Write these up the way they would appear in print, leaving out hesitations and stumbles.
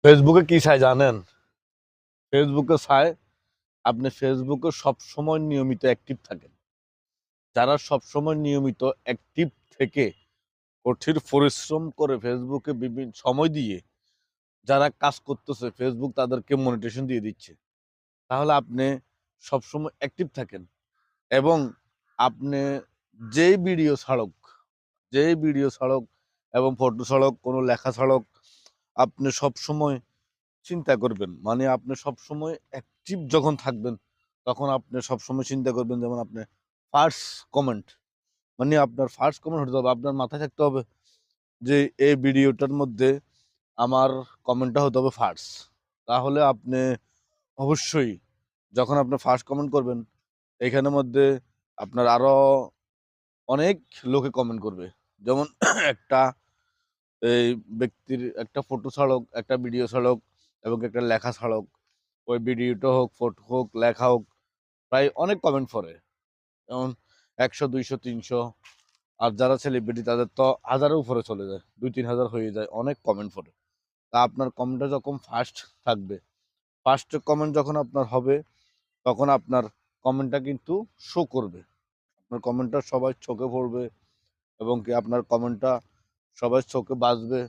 ফেসবুকে কি চায় জানেন? ফেসবুকে চায় আপনি ফেসবুকে সবসময় নিয়মিত অ্যাক্টিভ থাকেন। যারা সবসময় নিয়মিত অ্যাক্টিভ থেকে কঠিন পরিশ্রম করে ফেসবুকে বিভিন্ন সময় দিয়ে যারা কাজ করতেছে ফেসবুক তাদেরকে মনিটেশন দিয়ে দিচ্ছে। তাহলে আপনি সবসময় অ্যাক্টিভ থাকেন এবং আপনি যেই ভিডিও ছাড়ক, যেই ভিডিও ছাড়ক এবং ফটো ছাড়ক, কোনো লেখা ছাড়ক, আপনি সবসময় চিন্তা করবেন। মানে আপনি সবসময় অ্যাক্টিভ যখন থাকবেন, তখন আপনি সবসময় চিন্তা করবেন যেমন আপনি ফার্স্ট কমেন্ট মানে আপনার ফার্স্ট কমেন্ট হতে হবে। আপনার মাথায় থাকতে হবে যে এই ভিডিওটার মধ্যে আমার কমেন্টটা হতে হবে ফার্স্ট। তাহলে আপনি অবশ্যই যখন আপনি ফার্স্ট কমেন্ট করবেন, এখানের মধ্যে আপনার আরো অনেক লোকে কমেন্ট করবে। যেমন একটা এই ব্যক্তির একটা ফটো ছাড়ক, একটা ভিডিও ছাড়ক এবং একটা লেখা ছাড়ক, ওই ভিডিওটা হোক, ফটো হোক, লেখা হোক, প্রায় অনেক কমেন্ট পড়ে। যেমন ১০০, ২০০, ৩০০। আর যারা সেলিব্রিটি তাদের তো হাজারের উপরে চলে যায়, ২-৩ হাজার হয়ে যায়, অনেক কমেন্ট পড়ে। তা আপনার কমেন্টটা যখন ফার্স্ট থাকবে, ফার্স্ট কমেন্ট যখন আপনার হবে, তখন আপনার কমেন্টটা কিন্তু শো করবে। আপনার কমেন্টটা সবাই চোখে পড়বে এবং কি আপনার কমেন্টটা সবার চোখে বাজবে।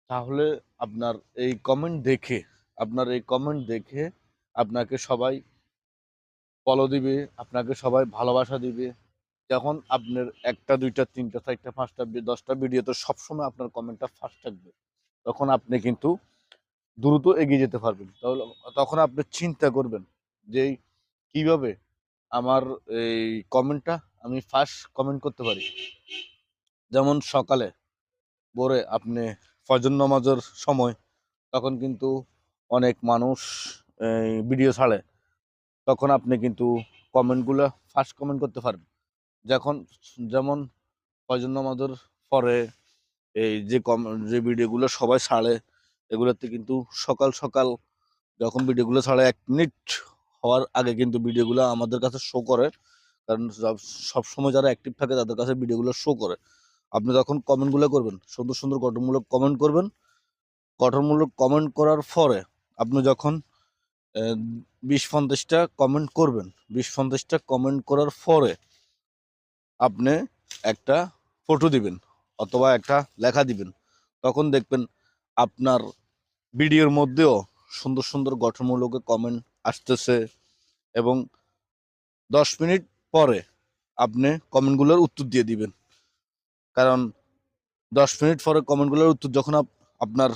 তাহলে আপনার এই কমেন্ট দেখে আপনার এই কমেন্ট দেখে আপনাকে সবাই ফলো দিবে, আপনাকে সবাই ভালোবাসা দিবে। যখন আপনার ১টা, ২টা, ৩টা, ৪টা, ৫টা, ১০টা ভিডিওতে সবসময় আপনার কমেন্টটা ফার্স্ট থাকবে। তখন আপনি কিন্তু দ্রুত এগিয়ে যেতে পারবেন। তাহলে তখন আপনি চিন্তা করবেন যে কিভাবে আমার এই কমেন্টটা আমি ফার্স্ট কমেন্ট করতে পারি। যেমন সকালে ভোরে আপনি ফজর নামাজের সময় তখন কিন্তু অনেক মানুষ ভিডিও ছাড়ে। তখন আপনি কিন্তু কমেন্টগুলো ফার্স্ট কমেন্ট করতে পারবেন। যখন যেমন ফজর নামাজের পরে এই যে ভিডিওগুলো সবাই ছাড়ে, এগুলোতে কিন্তু সকাল সকাল যখন ভিডিওগুলো ছাড়ে ১ মিনিট হওয়ার আগে কিন্তু ভিডিওগুলো আমাদের কাছে শো করে। কারণ সবসময় যারা অ্যাক্টিভ থাকে তাদের কাছে ভিডিওগুলো শো করে। আপনি যখন কমেন্টগুলো করবেন, সুন্দর, সুন্দর গঠনমূলক কমেন্ট করবেন। গঠনমূলক কমেন্ট করার পরে আপনি যখন ২০-৫০ টা কমেন্ট করবেন, ২০-৫০ টা কমেন্ট করার পরে আপনি একটা ফটো দিবেন অথবা একটা লেখা দিবেন। তখন দেখবেন আপনার ভিডিওর মধ্যেও সুন্দর, সুন্দর গঠনমূলক কমেন্ট আসতেছে এবং ১০ মিনিট পরে আপনি কমেন্টগুলোর উত্তর দিয়ে দিবেন। কারণ ১০ মিনিট পরে কমেন্টগুলোর উত্তর যখন আপনার